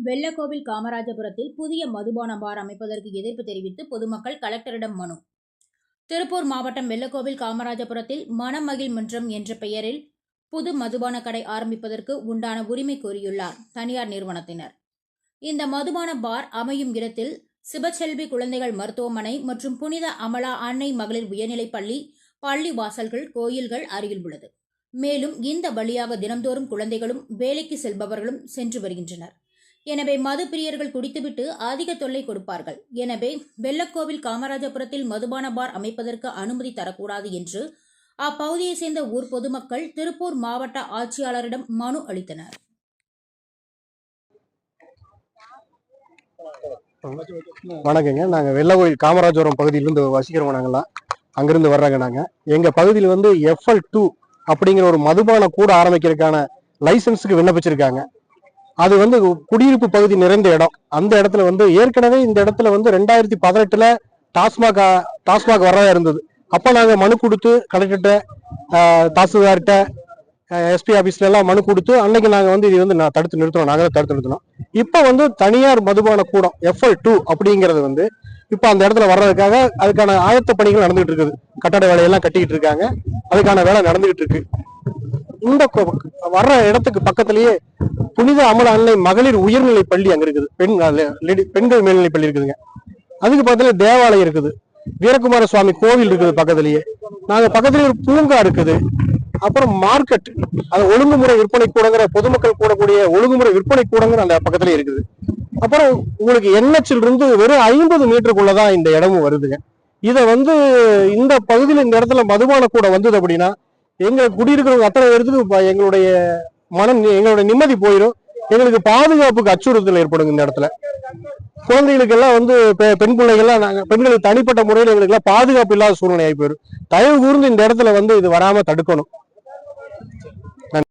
வெள்ளக்கோவில் காமராஜபுரத்தில் புதிய மதுபான பார் அமைப்பதற்கு எதிர்ப்பு தெரிவித்து பொதுமக்கள் கலெக்டரிடம் மனு. திருப்பூர் மாவட்டம் வெள்ளக்கோவில் காமராஜபுரத்தில் மணமகிழ் மன்றம் என்ற பெயரில் புது மதுபான கடை ஆரம்பிப்பதற்கு உண்டான உரிமை கோரியுள்ளார் தனியார் நிறுவனத்தினர். இந்த மதுபான பார் அமையும் இடத்தில் சிவச்செல்வி குழந்தைகள் மருத்துவமனை மற்றும் புனித அமலா அன்னை மகளிர் உயர்நிலைப்பள்ளி, பள்ளி வாசல்கள், கோயில்கள் அருகில் உள்ளது. மேலும் இந்த வழியாக தினந்தோறும் குழந்தைகளும் வேலைக்கு செல்பவர்களும் சென்று வருகின்றனர். எனவே மது பிரியர்கள் குடித்துவிட்டு அதிக தொல்லை கொடுப்பார்கள். எனவே வெள்ளக்கோவில் காமராஜபுரத்தில் மதுபான பார் அமைப்பதற்கு அனுமதி தரக்கூடாது என்று அப்பகுதியை சேர்ந்த ஊர் பொதுமக்கள் திருப்பூர் மாவட்ட ஆட்சியாளரிடம் மனு அளித்தனர். வணக்கங்க. நாங்கள் வெள்ளக்கோவில் காமராஜபுரம் பகுதியிலிருந்து வசிக்கிறோம். நாங்கள்லாம் அங்கிருந்து வர்றாங்க. நாங்கள் எங்கள் பகுதியில் வந்து FL2 அப்படிங்கிற ஒரு மதுபான கூட ஆரம்பிக்கிறதுக்கான லைசன்ஸுக்கு விண்ணப்பிச்சிருக்காங்க. அது வந்து குடியிருப்பு பகுதி நிறைந்த இடம். அந்த இடத்துல வந்து ஏற்கனவே இந்த இடத்துல வந்து 2018 டாஸ்மாக் வரதா இருந்தது. அப்போ நாங்கள் மனு கொடுத்து கலெக்டர்கிட்ட, தாசில்தார்கிட்ட, SP ஆஃபீஸ்ல எல்லாம் மனு கொடுத்து அன்னைக்கு நாங்கள் வந்து இது வந்து தடுத்து நிறுத்தணும். நாங்கள் தான் தடுத்து நிறுத்தணும். இப்போ வந்து தனியார் மதுபான கூடம் FL2 அப்படிங்கிறது வந்து இப்போ அந்த இடத்துல வர்றதுக்காக அதுக்கான ஆயத்த பணிகள் நடந்துகிட்டு இருக்குது. கட்டட வேலையெல்லாம் கட்டிக்கிட்டு இருக்காங்க. அதுக்கான வேலை நடந்துகிட்டு இருக்கு. இந்த வர்ற இடத்துக்கு பக்கத்திலேயே புனித அமல அன்னை மகளிர் உயர்நிலை பள்ளி அங்க இருக்குது. பெண்கள் மேல்நிலை பள்ளி இருக்குதுங்க. அதுக்கு பக்கத்துல தேவாலயம் இருக்குது. வீரகுமார சுவாமி கோவில் இருக்குது பக்கத்திலேயே. நாங்க பக்கத்துல ஒரு பூங்கா இருக்குது. அப்புறம் மார்க்கெட், அது ஒழுங்குமுறை விற்பனை கூடங்கிற பொதுமக்கள் கூடக்கூடிய ஒழுங்குமுறை விற்பனை கூடங்கிற அந்த பக்கத்திலே இருக்குது. அப்புறம் உங்களுக்கு NH இருந்து வெறும் 50 மீட்டருக்குள்ளதான் இந்த இடமும் வருதுங்க. இதை வந்து இந்த பகுதியில் இந்த இடத்துல மதுபான கூட வந்தது அப்படின்னா எங்க குடியிருக்கிறவங்க அத்தனை பேருக்கு எங்களுடைய நிம்மதி போயிடும். எங்களுக்கு பாதுகாப்புக்கு அச்சுறுத்தல் ஏற்படுங்க. இந்த இடத்துல குழந்தைகளுக்கு எல்லாம் வந்து பெண் பிள்ளைகள்லாம் பெண்களுக்கு தனிப்பட்ட முறையில் எங்களுக்கு எல்லாம் பாதுகாப்பு இல்லாத சூழ்நிலை ஆகி போயிடும். தயவு கூர்ந்து இந்த இடத்துல வந்து இது வராம தடுக்கணும்.